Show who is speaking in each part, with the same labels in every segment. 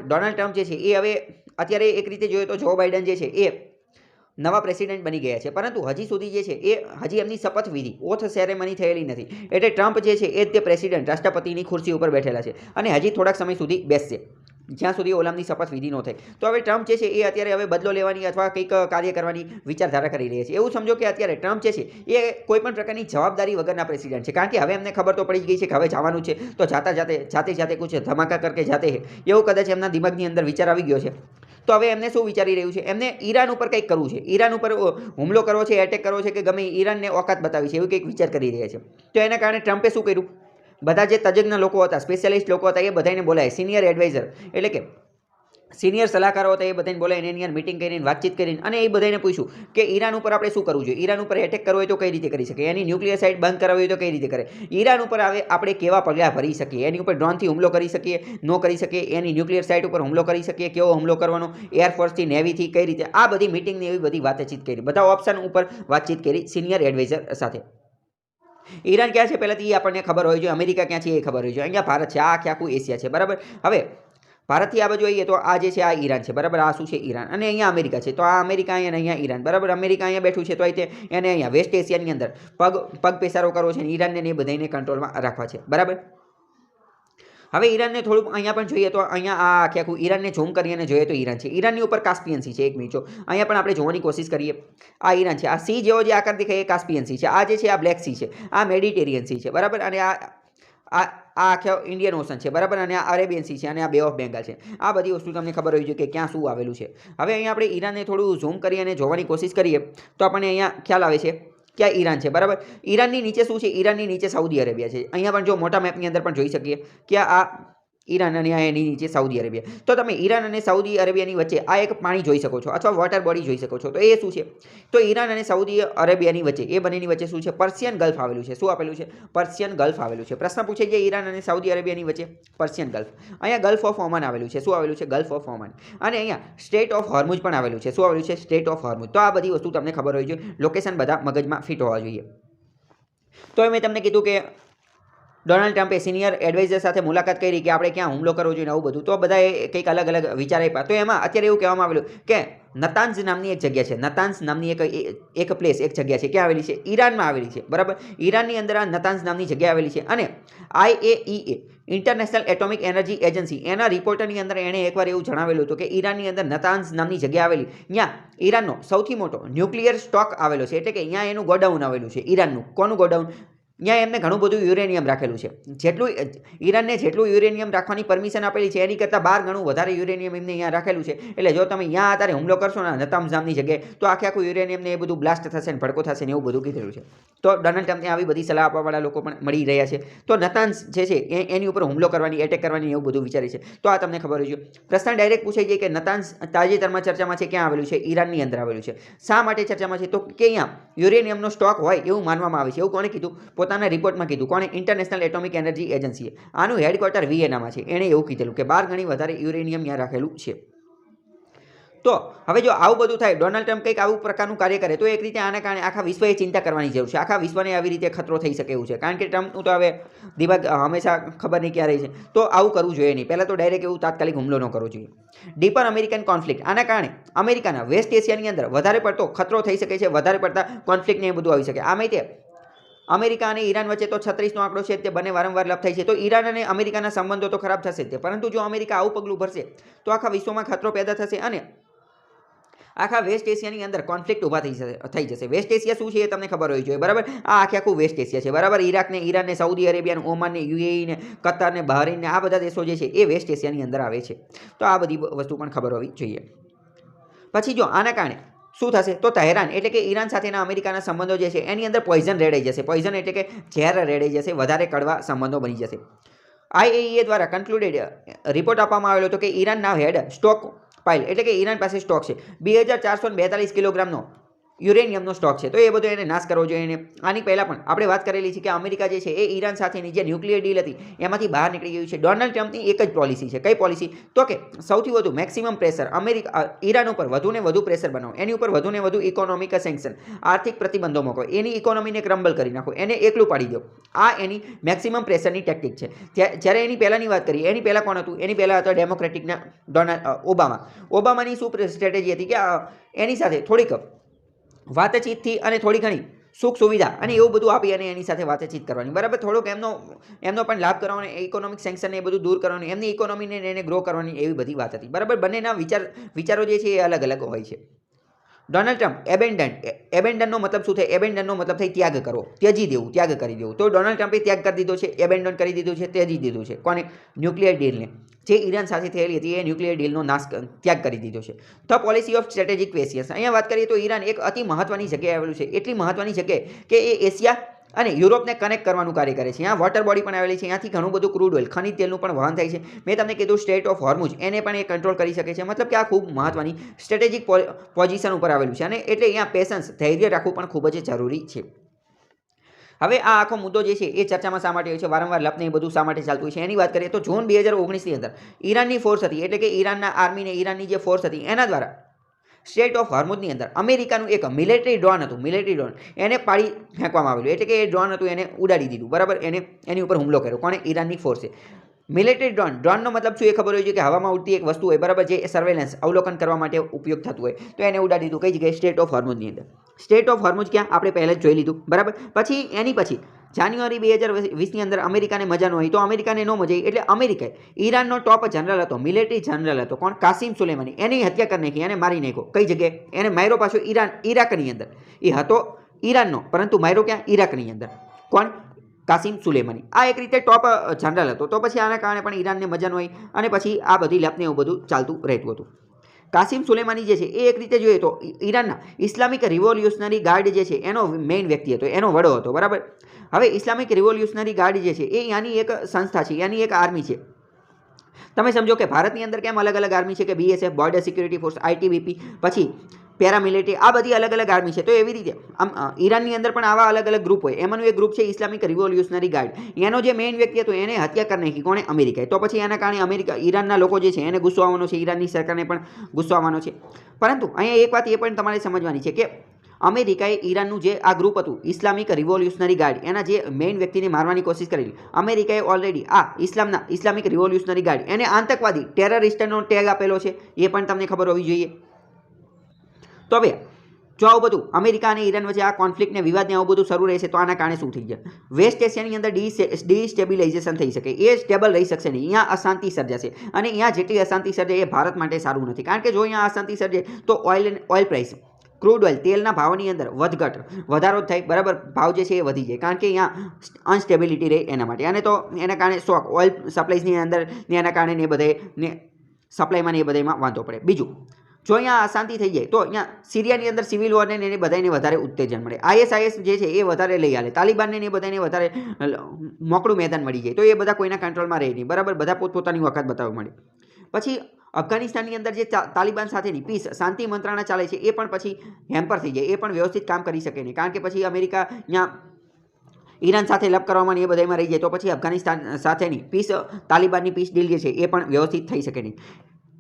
Speaker 1: Donald Trump જે છે એ હવે અત્યારે એક રીતે જોઈએ તો જો બાઇડન જે છે એ નવા પ્રેસિડેન્ટ બની ગયા છે, પરંતુ હજી સુધી જે છે એ હજી એમની શપથવિધિ ઓથ સેરેમની થયેલી નથી. એટલે ટ્રમ્પ જે છે એ જ તે પ્રેસિડેન્ટ રાષ્ટ્રપતિની ખુરશી ઉપર બેઠેલા છે અને હજી થોડાક સમય સુધી બેસશે જ્યાં સુધી ઓલામની શપથવિધિ ન થાય. તો હવે ટ્રમ્પ જે છે એ અત્યારે હવે બદલો લેવાની અથવા કંઈક કાર્ય કરવાની વિચારધારા કરી રહ્યા છે. એવું સમજો કે અત્યારે ટ્રમ્પ જે છે એ કોઈ પણ પ્રકારની જવાબદારી વગરના પ્રેસિડેન્ટ છે, કારણ કે હવે એમને ખબર તો પડી ગઈ છે કે હવે જવાનું છે તો જાતે કુછ ધમાકા કરકે જાતે હે, એવો કદાચ એમના દિમાગની અંદર વિચાર આવી ગયો છે. તો હવે એમને શું વિચારી રહ્યું છે, એમને ઈરાન ઉપર કંઈક કરવું છે, ઈરાન ઉપર હુમલો કરવો છે, એટેક કરવો છે કે ગમે ઈરાનને ઓકાત બતાવી છે, એવું કંઈક વિચાર કરી રહ્યા છે. તો એના કારણે ટ્રમ્પે શું કર્યું, બધા જે તજજ્ઞ લોકો હતા, સ્પેશિયાલિસ્ટ લોકો હતા, એ બધાને બોલાય, સિનિયર એડવાઇઝર એટલે કે સિનિયર સલાહકારો હતા, એ બધાને બોલાવીને એની યાર મિટિંગ કરીને વાતચીત કરીને અને એ બધાને પૂછ્યું કે ઈરાન ઉપર આપણે શું કરવું જોઈએ, ઈરાન ઉપર એટેક કરવો હોય તો કઈ રીતે કરી શકીએ, એની ન્યુક્લિયર સાઇટ બંધ કરાવવી હોય તો કઈ રીતે કરે, ઈરાન ઉપર આપણે કેવા પગલાં ભરી શકીએ, એની ઉપર ડ્રોનથી હુમલો કરી શકીએ, ન કરી શકીએ, એની ન્યુક્લિયર સાઇટ ઉપર હુમલો કરી શકીએ, કેવો હુમલો કરવાનો, એરફોર્સથી નેવીથી કઈ રીતે, આ બધી મિટિંગની એવી બધી વાતચીત કરી, બધા ઓપ્શન ઉપર વાતચીત કરી સિનિયર એડવાઇઝર સાથે. ઈરાન ક્યાં છે પહેલાંથી એ આપણને ખબર હોય જોઈએ, અમેરિકા ક્યાં છે એ ખબર હોય જોઈએ, અહીંયા ભારત છે, આ આખું એશિયા છે, બરાબર. હવે ભારતથી આ બાજુ આવીએ તો આ જે છે આ ઈરાન છે, બરાબર. આ શું છે ઈરાન, અને અહીંયા અમેરિકા છે, તો આ અમેરિકા અહીંયા અહીંયા ઈરાન, બરાબર. અમેરિકા અહીંયા બેઠું છે તો એને અહીંયા વેસ્ટ એશિયાની અંદર પગ પેસારો કરવો છે અને ઈરાનને એ બધાને કંટ્રોલમાં રાખવા છે, બરાબર. હવે ઈરાનને થોડુંક અહીંયા પણ જોઈએ તો અહીંયા આ આખું ઈરાનને ઝૂમ કરીને જોઈએ તો ઈરાન છે, ઈરાનની ઉપર કાસ્પિયન સી છે, એક મિનિટ જો અહીંયા પણ આપણે જોવાની કોશિશ કરીએ, આ ઈરાન છે, આ સી જેવો જે આકાર દેખાય એ કાસ્પિયન સી છે, આ જે છે આ બ્લેક સી છે, આ મેડિટેરિયન સી છે, બરાબર. અને આ આખા ઇન્ડિયન ઓશન છે, બરાબર. અને આ અરેબિયન સી છે અને આ બે ઓફ બેંગાલ છે. આ બધી વસ્તુ તમને ખબર હોવી જોઈએ કે ક્યાં શું આવેલું છે. હવે અહીંયા આપણે ઈરાનને થોડું ઝૂમ કરી અને જોવાની કોશિશ કરીએ તો આપણને અહીંયા ખ્યાલ આવે છે કે આ ઈરાન છે, બરાબર. ઈરાનની નીચે શું છે, ઈરાનની નીચે સાઉદી અરેબિયા છે. અહીંયા પણ જો મોટા મેપની અંદર પણ જોઈ શકીએ કે આ ઈરાન અને એની નીચે સાઉદી અરેબિયા. તો તમે ઈરાન અને સાઉદી અરેબિયાની વચ્ચે આ એક પાણી જોઈ શકો છો અથવા વોટર બોડી જોઈ શકો છો. તો એ શું છે, તો ઈરાન અને સાઉદી અરેબિયાની વચ્ચે એ બંનેની વચ્ચે શું છે, પર્શિયન ગલ્ફ આવેલું છે. શું આપેલું છે, પર્શિયન ગલ્ફ આવેલું છે. પ્રશ્ન પૂછે છે ઈરાન અને સાઉદી અરેબિયાની વચ્ચે પર્શિયન ગલ્ફ, અહીંયા ગલ્ફ ઓફ ઓમાન આવેલું છે. શું આવેલું છે, ગલ્ફ ઓફ ઓમાન. અને અહીંયા સ્ટેટ ઓફ હોર્મુઝ પણ આવેલું છે. શું આવેલું છે, સ્ટેટ ઓફ હોર્મુઝ. તો આ બધી વસ્તુ તમને ખબર હોવી જોઈએ, લોકેશન બધા મગજમાં ફિટ હોવા જોઈએ. તો મેં તમને કીધું કે ડોનાલ્ડ ટ્રમ્પે સિનિયર એડવાઇઝર સાથે મુલાકાત કરી કે આપણે ક્યાં હુમલો કરવો જોઈએ, આવું બધું. તો બધાએ કંઈક અલગ અલગ વિચાર આપ્યા. તો એમાં અત્યારે એવું કહેવામાં આવેલું કે નતાન્ઝ નામની એક જગ્યા છે, નતાન્ઝ નામની એક પ્લેસ, એક જગ્યા છે, ક્યાં આવેલી છે, ઈરાનમાં આવેલી છે, બરાબર. ઈરાનની અંદર આ નતાન્ઝ નામની જગ્યા આવેલી છે. અને IAEA international atomic energy agency એના રિપોર્ટરની અંદર એણે એકવાર એવું જણાવેલું હતું કે ઈરાનની અંદર નતાન્ઝ નામની જગ્યા આવેલી, ત્યાં ઈરાનનો સૌથી મોટો ન્યુક્લિયર સ્ટોક આવેલો છે, એટલે કે અહીંયા એનું ગોડાઉન આવેલું છે ઈરાનનું. કોનું ગોડાઉન, ત્યાં એમને ઘણું બધું યુરેનિયમ રાખેલું છે. ઈરાનને જેટલું યુરેનિયમ રાખવાની પરમિશન આપેલી છે એની કરતાં 12 ગણું વધારે યુરેનિયમ એમને અહીંયા રાખેલું છે. એટલે જો તમે અહીંયા અત્યારે હુમલો કરશો ને નતાન્ઝ નામની જગ્યાએ તો આખું યુરેનિયમને એ બધું બ્લાસ્ટ થશે ને ભડકો થશે ને એવું બધું કીધેલું છે. તો ડોનાલ્ડ ટ્રમ્પને આવી બધી સલાહ આપવાવાળા લોકો પણ મળી રહ્યા છે. તો નતાન્ઝ જે છે એની ઉપર હુમલો કરવાની, એટેક કરવાની એવું બધું વિચારે છે. તો આ તમને ખબર હોય છે. પ્રશ્ન ડાયરેક્ટ પૂછાઈ જાય કે નતાન્ઝ તાજેતરમાં ચર્ચામાં છે, ક્યાં આવેલું છે, ઈરાનની અંદર આવેલું છે. શા માટે ચર્ચામાં છે, તો કે અહીંયા યુરેનિયમનો સ્ટોક હોય એવું માનવામાં આવે છે. એવું કોણે કીધું, પોતાના રિપોર્ટમાં કીધું. કોણે, ઇન્ટરનેશનલ એટોમિક એનર્જી એજન્સીએ. આનું હેડક્વાર્ટર વિયેનામાં છે. એણે એવું કીધેલું કે 12 ગણી વધારે યુરેનિયમ ત્યાં રાખેલું છે. તો હવે જો આવું બધું થાય, ડોનાલ્ડ ટ્રમ્પ કંઈક આવું પ્રકારનું કાર્ય કરે તો એક રીતે આના કારણે આખા વિશ્વએ ચિંતા કરવાની જરૂર છે. આખા વિશ્વને આવી રીતે ખતરો થઈ શકે એવું છે, કારણ કે ટ્રમ્પનું તો હવે દિમાગ હંમેશા ખબર નહીં ક્યાં રહે છે. તો આવું કરવું જોઈએ નહીં. પહેલાં તો ડાયરેક્ટ એવું તાત્કાલિક હુમલો ન કરવો જોઈએ. ડીપર અમેરિકન કોન્ફ્લિક્ટ, આના કારણે અમેરિકાના વેસ્ટ એશિયાની અંદર વધારે પડતો ખતરો થઈ શકે છે, વધારે પડતા કોન્ફ્લિક્ટને એ બધું આવી શકે. આમે તે અમેરિકા અને ઈરાન વચ્ચે તો 36નો આંકડો છે, તે બંને વારંવાર લપ થાય છે. તો ઈરાન અને અમેરિકાના સંબંધો તો ખરાબ થશે જ, પરંતુ જો અમેરિકા આવું પગલું ભરશે તો આખા વિશ્વમાં ખતરો પેદા થશે અને આખા વેસ્ટ એશિયાની અંદર કોન્ફ્લિક્ટ ઊભા થઈ જશે. વેસ્ટ એશિયા શું છે એ તમને ખબર હોવી જોઈએ, બરાબર. આ આખું વેસ્ટ એશિયા છે, બરાબર. ઈરાકને, ઈરાનને, સાઉદી અરેબિયાને, ઓમાનને, યુએઈને, કતારને, બહરીનને, આ બધા દેશો જે છે એ વેસ્ટ એશિયાની અંદર આવે છે. તો આ બધી વસ્તુ પણ ખબર હોવી જોઈએ. પછી જો આના કારણે શું થશે, તો તહેરાન એટલે કે ઈરાન સાથેના અમેરિકાના સંબંધો જે છે એની અંદર પોઈઝન રેડાઈ જશે. પોઈઝન એટલે કે ઝેર રેડાઈ જશે, વધારે કડવા સંબંધો બની જશે. IAEA દ્વારા કન્ક્લુડેડ રિપોર્ટ આપવામાં આવેલો હતો કે ઈરાનના હેડ સ્ટોક પાઇલ એટલે કે ઈરાન પાસે સ્ટોક છે 2442 કિલોગ્રામનો યુરેનિયમનો સ્ટોક છે, તો એ બધો એને નાશ કરવો જોઈએ. એને આની પહેલાં પણ આપણે વાત કરેલી છે કે અમેરિકા જે છે એ ઈરાન સાથેની જે ન્યુક્લિયર ડીલ હતી એમાંથી બહાર નીકળી ગયું છે. ડોનાલ્ડ ટ્રમ્પની એક જ પોલિસી છે. કઈ પોલિસી? તો કે સૌથી વધુ મેક્સિમમ પ્રેશર ઈરાન ઉપર વધુને વધુ પ્રેશર બનાવો, એની ઉપર વધુને વધુ ઇકોનોમિક સેન્ક્શન, આર્થિક પ્રતિબંધો મૂકો, એની ઇકોનોમીને ક્રમ્બલ કરી નાખો, એને એકલું પાડી દો. આ એની મેક્સિમમ પ્રેશરની ટેક્ટિક છે. જ્યારે એની પહેલાંની વાત કરીએ, એની પહેલાં કોણ હતું? એની પહેલાં હતા ડેમોક્રેટિકના ઓબામાની શું સ્ટ્રેટેજી હતી કે એની સાથે થોડીક વાતચીતથી અને થોડી ઘણી સુખ સુવિધા અને એવું બધું આપી અને એની સાથે વાતચીત કરવાની, બરાબર. થોડોક એમનો પણ લાભ કરવાનો, ઇકોનોમિક સેન્ક્શન એ બધું દૂર કરવાનું, એમની ઇકોનોમીને એને ગ્રો કરવાની, એવી બધી વાત હતી, બરાબર. બંનેના વિચારો જે છે એ અલગ અલગ હોય છે. ડોનાલ્ડ ટ્રમ્પ એબેન્ડનનો મતલબ શું થાય? એબેન્ડનનો મતલબ થાય ત્યાગ કરવો, ત્યજી દેવું, ત્યાગ કરી દેવું. તો ડોનાલ્ડ ટ્રમ્પે ત્યાગ કરી દીધો છે, એબેન્ડન કરી દીધું છે, ત્યજી દીધું છે. કોને? ન્યુક્લિયર ડીલને. જે ઈરાન સાથે થયેલી હતી એ ન્યુક્લિયર ડીલનો ત્યાગ કરી દીધો છે. The policy of strategic questions. અહીંયા વાત કરીએ તો ઈરાન એક અતિ મહત્વની જગ્યાએ આવેલું છે. એટલી મહત્વની જગ્યાએ કે એ એશિયા અને યુરોપને કનેક્ટ કરવાનું કાર્ય કરે છે. અહીંયા વોટર બોડી પણ આવેલી છે. અહીંયાથી ઘણું બધું ક્રૂડ ઓઇલ, ખનિજ તેલનું પણ વહન થાય છે. મેં તમને કીધું સ્ટેટ ઓફ હોર્મુઝ, એને પણ એ કંટ્રોલ કરી શકે છે. મતલબ કે આ ખૂબ મહત્વની સ્ટ્રેટેજિક પોઝિશન ઉપર આવેલું છે અને એટલે અહીંયા પેશન્સ, ધૈર્ય રાખવું પણ ખૂબ જ જરૂરી છે. હવે આ આખો મુદ્દો જે છે એ ચર્ચામાં શા માટે હોય છે, વારંવાર લપને એ બધું શા માટે ચાલતું હોય છે, એની વાત કરીએ તો જૂન 2019ની અંદર ઈરાનની ફોર્સ હતી, એટલે કે ઈરાનના આર્મીને, ઈરાનની જે ફોર્સ હતી એના દ્વારા સ્ટેટ ઓફ હોર્મુઝની અંદર અમેરિકાનું એક મિલિટરી ડ્રોન હતું, મિલિટરી ડ્રોન એને પાડી ફેંકવામાં આવેલું. એટલે કે એ ડ્રોન હતું એને ઉડાડી દીધું, બરાબર. એની ઉપર હુમલો કર્યો. કોણે? ઈરાનની ફોર્સે. મિલિટરી ડ્રોનનો મતલબ શું એ ખબર હોય છે કે હવામાં ઉડતી એક વસ્તુ હોય, બરાબર, જે સર્વેલન્સ, અવલોકન કરવા માટે ઉપયોગ થતું હોય. તો એને ઉડાડી દીધું. કઈ જગ્યાએ? સ્ટેટ ઓફ હોર્મુઝની અંદર. સ્ટેટ ઓફ હોર્મુઝ ક્યાં? આપણે પહેલાં જ જોઈ લીધું, બરાબર. પછી જાન્યુઆરી 2020ની અંદર અમેરિકાને મજા ન હોય, તો અમેરિકાને ન મજા આવી એટલે અમેરિકાએ ઈરાનનો ટોપ જનરલ હતો, મિલિટરી જનરલ હતો, કોણ? કાસિમ સુલેમાની, એની હત્યા કરી નાખી, એને મારી નાખ્યો. કઈ જગ્યાએ? એને માર્યો પાછો ઈરાકની અંદર. એ હતો ઈરાનનો, પરંતુ માર્યો ક્યાં? ઈરાકની અંદર. કોણ? કાસિમ સુલેમાની. આ એક રીતે ટોપ જનરલ હતો. તો પછી આના કારણે પણ ઈરાનને મજા ન હોય અને પછી આ બધી લેપને એવું બધું ચાલતું રહેતું હતું. કાસિમ સુલેમાની જે છે એ એક રીતે જોઈએ તો ઈરાનના ઇસ્લામિક રિવોલ્યુશનરી ગાર્ડ જે છે એનો મેઇન વ્યક્તિ હતો, એનો વડો હતો, બરાબર. હવે ઇસ્લામિક રિવોલ્યુશનરી ગાર્ડ જે છે એ ત્યાંની એક સંસ્થા છે, ત્યાંની એક આર્મી છે. તમે સમજો કે ભારતની અંદર કેમ અલગ અલગ આર્મી છે કે BSF, border security force, ITBP, પછી પેરામિલિટરી, આ બધી અલગ અલગ આર્મી છે. તો એવી રીતે ઈરાનની અંદર પણ આવા અલગ અલગ ગ્રુપ હોય. એમાંનું એક ગ્રુપ છે ઇસ્લામિક રિવોલ્યુશનરી ગાર્ડ. એનો જે મેઇન વ્યક્તિ હતો એને હત્યા કરી નાખી. કોણે? અમેરિકાએ. તો પછી એના કારણે ઈરાનના લોકો જે છે એને ગુસ્સો આવવાનો છે, ઈરાનની સરકારને પણ ગુસ્સો આવવાનો છે. પરંતુ અહીંયા એક વાત એ પણ તમારે સમજવાની છે કે અમેરિકાએ ઈરાનનું જે આ ગ્રુપ હતું ઇસ્લામિક રિવોલ્યુશનરી ગાર્ડ, એના જે મેઇન વ્યક્તિને મારવાની કોશિશ કરેલી. અમેરિકાએ ઓલરેડી આ ઇસ્લામિક રિવોલ્યુશનરી ગાર્ડ એને આતંકવાદી, ટેરરિસ્ટનો ટેગ આપેલો છે, એ પણ તમને ખબર હોવી જોઈએ. તો હવે જો આવું બધું અમેરિકા અને ઈરાન વચ્ચે આ કોન્ફ્લિક્ટને, વિવાદને આવું બધું શરૂ રહેશે તો આના કારણે શું થઈ જાય? વેસ્ટ એશિયાની અંદર ડિસ્ટેબિલાઇઝેશન થઈ શકે, એ સ્ટેબલ રહી શકશે નહીં. અહીંયા અશાંતિ સર્જાશે અને અહીંયા જેટલી અશાંતિ સર્જે એ ભારત માટે સારું નથી. કારણ કે જો અહીંયા અશાંતિ સર્જે તો ઓઇલ પ્રાઇસ, ક્રૂડ ઓઇલ, તેલના ભાવની અંદર વધારો થાય, બરાબર. ભાવ જે છે એ વધી જાય કારણ કે અહીંયા અનસ્ટેબિલિટી રહે એના માટે. અને તો એના કારણે શોક, ઓઇલ સપ્લાયની અંદર એના કારણે એ બધે સપ્લાયમાં ને એ બધામાં વાંધો પડે. બીજું, જો અહીંયા અશાંતિ થઈ જાય તો અહીંયા સિરિયાની અંદર સિવિલ વોરને એને બધાને વધારે ઉત્તેજન મળે. ISIS જે છે એ વધારે લઈ આલે, તાલિબાનને એ બધાને વધારે મોકળું મેદાન મળી જાય. તો એ બધા કોઈના કંટ્રોલમાં રહે નહીં, બરાબર. બધા પોતપોતાની વખત બતાવવા મળે. પછી અફઘાનિસ્તાનની અંદર જે તાલિબાન સાથેની પીસ, શાંતિ મંત્રણા ચાલે છે એ પણ પછી હેમ્પર થઈ જાય, એ પણ વ્યવસ્થિત કામ કરી શકે નહીં. કારણ કે પછી અમેરિકા અહીંયા ઈરાન સાથે લપ કરવામાં એ બધામાં રહી જાય તો પછી અફઘાનિસ્તાન સાથેની પીસ, તાલિબાનની પીસ ડીલ જે છે એ પણ વ્યવસ્થિત થઈ શકે નહીં.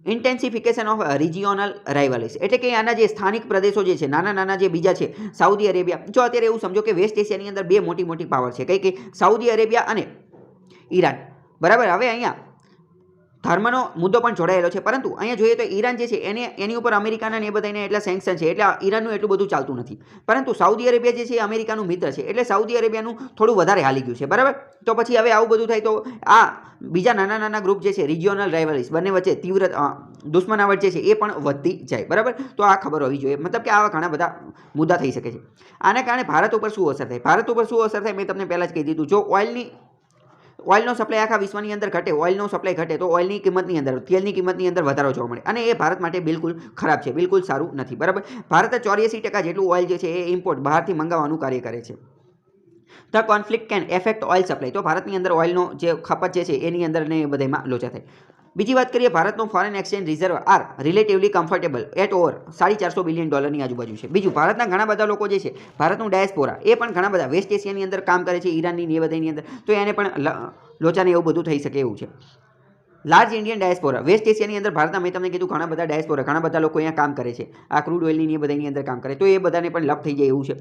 Speaker 1: ઇન્ટેન્સિફિકેશન ઓફ રિજિયોનલ રાઇવલ્સ, એટલે કે આના જે સ્થાનિક પ્રદેશો જે છે, નાના નાના જે બીજા છે, સાઉદી અરેબિયા. જો અત્યારે એવું સમજો કે વેસ્ટ એશિયાની અંદર બે મોટી પાવર છે, કઈ સાઉદી અરેબિયા અને ઈરાન, બરાબર. હવે અહીંયા ધર્મનો મુદ્દો પણ જોડાયેલો છે, પરંતુ અહીંયા જોઈએ તો ઈરાન જે છે એની ઉપર અમેરિકાના ને એ બધાને એટલા સેન્કશન છે એટલે ઈરાનનું એટલું બધું ચાલતું નથી. પરંતુ સાઉદી અરેબિયા જે છે એ અમેરિકાનું મિત્ર છે એટલે સાઉદી અરેબિયાનું થોડું વધારે હાલી ગયું છે, બરાબર. તો પછી હવે આવું બધું થાય તો આ બીજા નાના નાના ગ્રુપ જે છે રિજિયોનલ રાઇવલ્સ, બંને વચ્ચે તીવ્ર દુશ્મનાવટ જે છે એ પણ વધતી જાય, બરાબર. તો આ ખબર હોવી જોઈએ. મતલબ કે આવા ઘણા બધા મુદ્દા થઈ શકે છે. આના કારણે ભારત ઉપર શું અસર થાય? ભારત ઉપર શું અસર થાય મેં તમને પહેલાં જ કહી દીધું. જો ઓઇલનો સપ્લાય આખા વિશ્વની અંદર ઘટે, ઓઇલનો સપ્લાય ઘટે તો ઓઇલની કિંમતની અંદર, તેલની કિંમતની અંદર વધારો જોવા મળે અને એ ભારત માટે બિલકુલ ખરાબ છે, બિલકુલ સારું નથી, બરાબર. ભારત 84% જેટલું ઓઇલ જે છે એ ઇમ્પોર્ટ, બહારથી મંગાવવાનું કાર્ય કરે છે. The conflict can effect oil supply, તો ભારતની અંદર ઓઇલનો જે ખપત જે છે એની અંદર ને બધામાં લોચા થાય. બીજી વાત કરીએ ભારતનો foreign exchange reserve are relatively comfortable at over $450 billion આજુબાજુ છે. બીજું ભારતના ઘણા બધા લોકો જે છે ભારતનું ડાયસ્પોરા એ પણ ઘણા બધા વેસ્ટ એશિયાની અંદર કામ કરે છે, ઈરાનની ને એ બધાની અંદર, તો એને પણ લોચાને એવું બધું થઈ શકે એવું છે. લાર્જ ઇન્ડિયન ડાયસ્પોરા વેસ્ટ એશિયાની અંદર ભારતના મેં તમને કીધું ઘણા બધા ડાયસ્પોરા ઘણા બધા લોકો અહીંયા કામ કરે છે, આ ક્રૂડ ઓઇલની એ બધાની અંદર કામ કરે, તો એ બધાને પણ લાભ થઈ જાય એવું છે.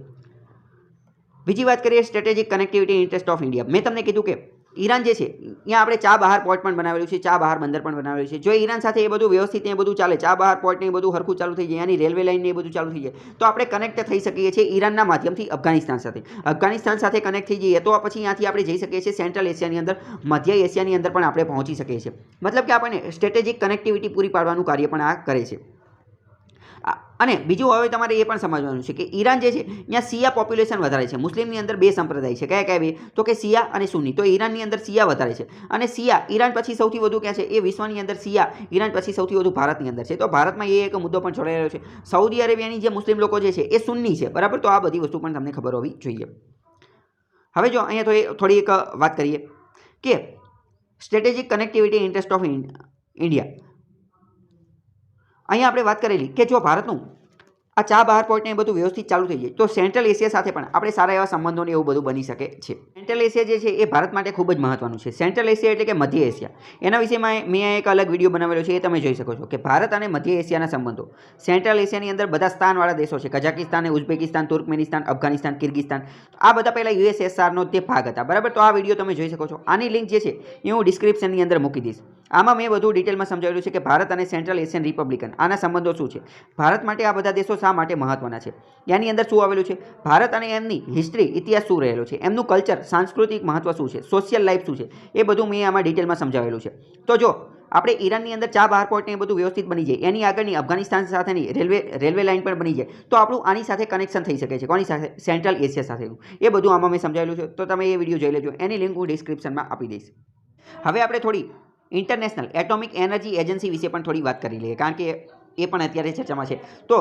Speaker 1: બીજી વાત કરીએ strategic connectivity interest of India. મેં તમને કીધું કે ઈરાન જે છે અહીંયા આપણે ચા બહાર પોર્ટ પણ બનાવેલું છે, ચા બહાર બંદર પણ બનાવેલું છે. જો ઈરાન સાથે એ બધું વ્યવસ્થિત એ બધું ચાલે, ચા બહાર પોર્ટ ને એ બધું હરખું ચાલુ થઈ જાય, એની રેલવે લાઇન ને એ બધું ચાલુ થઈ જાય, તો આપણે કનેક્ટ થઈ શકીએ છીએ ઈરાનના માધ્યમથી અફઘાનિસ્તાન સાથે. અફઘાનિસ્તાન સાથે કનેક્ટ થઈ જઈએ તો પછી અહીંયાથી આપણે જઈ શકીએ છીએ સેન્ટ્રલ એશિયાની અંદર, મધ્ય એશિયાની અંદર પણ આપણે પહોંચી શકીએ છીએ. મતલબ કે આપણને સ્ટ્રેટેજિક કનેક્ટિવિટી પૂરી પાડવાનું કાર્ય પણ આ કરે છે. અને બીજું હવે તમારે એ પણ સમજવાનું છે કે ઈરાન જે છે અહીંયા શિયા પોપ્યુલેશન વધારે છે. મુસ્લિમની અંદર બે સંપ્રદાય છે, કયા કયા બે? તો કે શિયા અને સુન્ની. તો ઈરાનની અંદર શિયા વધારે છે, અને શિયા ઈરાન પછી સૌથી વધુ ક્યાં છે? એ વિશ્વની અંદર શિયા ઈરાન પછી સૌથી વધુ ભારતની અંદર છે. તો ભારતમાં એ એક મુદ્દો પણ જોડાયેલો છે. સાઉદી અરેબિયાની જે મુસ્લિમ લોકો જે છે એ સુન્ની છે, બરાબર? તો આ બધી વસ્તુ પણ તમને ખબર હોવી જોઈએ. હવે જો અહીંયા થોડી એક વાત કરીએ કે strategic connectivity interest of India. અહીંયા આપણે વાત કરેલી કે જો ભારતનું આ ચા બહાર પોર્ટ ને એ બધું વ્યવસ્થિત ચાલુ થઈ જાય તો સેન્ટ્રલ એશિયા સાથે પણ આપણે સારા એવા સંબંધોને એવું બધું બની શકે છે. સેન્ટ્રલ એશિયા જે છે એ ભારત માટે ખૂબ જ મહત્વનું છે. સેન્ટ્રલ એશિયા એટલે કે મધ્ય એશિયા. એના વિશેમાં મેં એક અલગ વિડીયો બનાવેલો છે, એ તમે જોઈ શકો છો કે ભારત અને મધ્ય એશિયાના સંબંધો. સેન્ટ્રલ એશિયાની અંદર બધા સ્થાનવાળા દેશો છે, કઝાકિસ્તાન, ઉઝબેકિસ્તાન, તુર્કમેનિસ્તાન, અફઘાનિસ્તાન, કિર્ગિસ્તાન. આ બધા પહેલાં યુએસએસઆરનો તે ભાગ હતા, બરાબર? તો આ વિડીયો તમે જોઈ શકો છો. આની લિંક જે છે એ હું ડિસ્ક્રિપ્શનની અંદર મૂકી દઈશ. આમાં મેં વધુ ડિટેલમાં સમજાવેલું છે કે ભારત અને સેન્ટ્રલ એશિયન રિપબ્લિકન આના સંબંધો શું છે, ભારત માટે આ બધા દેશો શા માટે મહત્વના છે, એની અંદર શું આવેલું છે, ભારત અને એમની હિસ્ટ્રી ઇતિહાસ શું રહેલો છે, એમનું કલ્ચર સાંસ્કૃતિક મહત્વ શું છે, સોશિયલ લાઈફ શું છે, એ બધું મેં આમાં ડિટેલમાં સમજાવેલું છે. તો જો આપણે ઈરાનની અંદર ચા બહાર પોર્ટ ને એ બધું વ્યવસ્થિત બની જાય, એની આગળની અફઘાનિસ્તાન સાથેની રેલવે લાઇન પણ બની જાય, તો આપણું આની સાથે કનેક્શન થઈ શકે છે. કોની સાથે? સેન્ટ્રલ એશિયા સાથેનું. એ બધું આમાં મેં સમજાવેલું છે, તો તમે એ વિડીયો જોઈ લેજો. એની લિંક હું ડિસ્ક્રિપ્શનમાં આપી દઈશ. હવે આપણે થોડી ઇન્ટરનેશનલ એટોમિક એનર્જી એજન્સી વિશે પણ થોડી વાત કરી લઈએ, કારણ કે એ પણ અત્યારે ચર્ચામાં છે. તો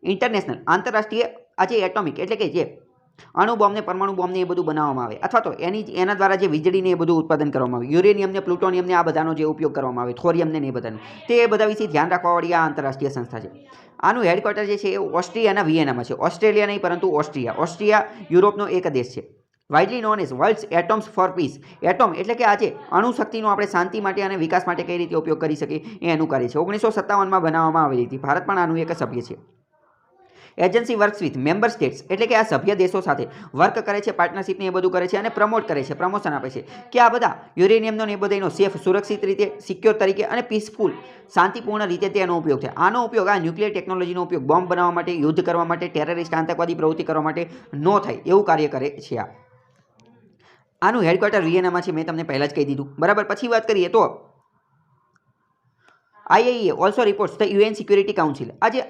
Speaker 1: ઇન્ટરનેશનલ આંતરરાષ્ટ્રીય આજે એટોમિક એટલે કે જે અણુ બોમ્બ ને પરમાણુ બોમ્બ ને એ બધું બનાવવામાં આવે, અથવા તો એના દ્વારા જે વીજળીને એ બધું ઉત્પાદન કરવામાં આવે, યુરેનિયમ ને પ્લુટોનિયમ ને આ બધાનો જે ઉપયોગ કરવામાં આવે, થોરિયમ ને એ બધાને, તે એ બધા વિશે ધ્યાન રાખવાવાળી આ આંતરરાષ્ટ્રીય સંસ્થા છે. આનું હેડક્વાર્ટર જે છે એ ઓસ્ટ્રિયાના વિયેનામાં છે. ઓસ્ટ્રેલિયા નહીં પરંતુ ઓસ્ટ્રિયા યુરોપનો એક દેશ છે. Widely known as world's atoms for peace. Atom એટલે કે આજે અણુશક્તિનો આપણે શાંતિ માટે અને વિકાસ માટે કઈ રીતે ઉપયોગ કરી શકીએ એ એનું કાર્ય છે. 1957માં બનાવવામાં આવેલી હતી. ભારત પણ આનું એક સભ્ય છે. Agency works with member states એટલે કે આ સભ્ય દેશો સાથે વર્ક કરે છે, પાર્ટનરશિપને એ બધું કરે છે અને પ્રમોટ કરે છે, પ્રમોશન આપે છે કે આ બધા યુરેનિયમનો ને એ બધાનો સેફ, સુરક્ષિત રીતે, સિક્યોર તરીકે અને પીસફુલ, શાંતિપૂર્ણ રીતે તેનો ઉપયોગ થાય. આનો ઉપયોગ, આ ન્યુક્લિયર ટેકનોલોજીનો ઉપયોગ બોમ્બ બનાવવા માટે, યુદ્ધ કરવા માટે, ટેરરિસ્ટ આતંકવાદી પ્રવૃત્તિ કરવા માટે ન થાય એવું કાર્ય કરે છે. આનું હેડક્વાર્ટર વિયેનામાં છે, મેં તમને પહેલાં જ કહી દીધું, બરાબર? પછી વાત કરીએ તો IAEA also reports the UN security council. આજે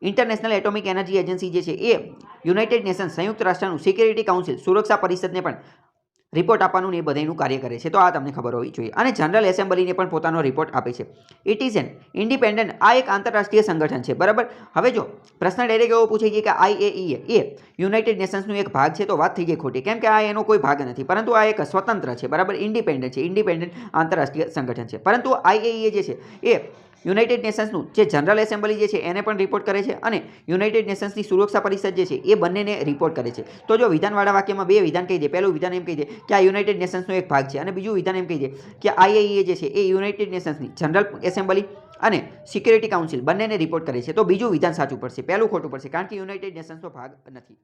Speaker 1: ઇન્ટરનેશનલ એટોમિક એનર્જી એજન્સી જે છે એ યુનાઇટેડ નેશન્સ, સંયુક્ત રાષ્ટ્રનું સિક્યુરિટી કાઉન્સિલ, સુરક્ષા પરિષદને પણ રિપોર્ટ આપવાનું ને એ બધાનું કાર્ય કરે છે. તો આ તમને ખબર હોવી જોઈએ. અને જનરલ એસેમ્બલીને પણ પોતાનો રિપોર્ટ આપે છે. ઇટ ઇઝ એન ઇન્ડિપેન્ડન્ટ, આ એક આંતરરાષ્ટ્રીય સંગઠન છે, બરાબર? હવે જો પ્રશ્ન ડાયરેક્ટ એવો પૂછે છે કે IAEA એ યુનાઇટેડ નેશન્સનું એક ભાગ છે, તો વાત થઈ જાય ખોટી, કેમ કે આ એનો કોઈ ભાગ નથી, પરંતુ આ એક સ્વતંત્ર છે, બરાબર? ઇન્ડિપેન્ડન્ટ છે, ઇન્ડિપેન્ડન્ટ આંતરરાષ્ટ્રીય સંગઠન છે. પરંતુ IAEA જે છે એ યુનાઇટેડ નેશન્સનું જે જનરલ એસેમ્બલી જે છે એને પણ રિપોર્ટ કરે છે, અને યુનાઇટેડ નેશન્સની સુરક્ષા પરિષદ જે છે એ બંનેને રિપોર્ટ કરે છે. તો જો વિધાનવાળા વાક્યમાં બે વિધાન કહી દે. પહેલું વિધાન એમ કહી દે કે આ યુનાઇટેડ નેશન્સનો એક ભાગ છે, અને બીજું વિધાન એમ કહી દે કે IAEA જે છે એ યુનાઇટેડ નેશન્સની જનરલ એસેમ્બલી અને સિક્યુરિટી કાઉન્સિલ બંનેને રિપોર્ટ કરે છે. તો બીજું વિધાન સાચું પડશે, પહેલું ખોટું પડશે, કારણ કે યુનાઇટેડ નેશન્સનો ભાગ નથી.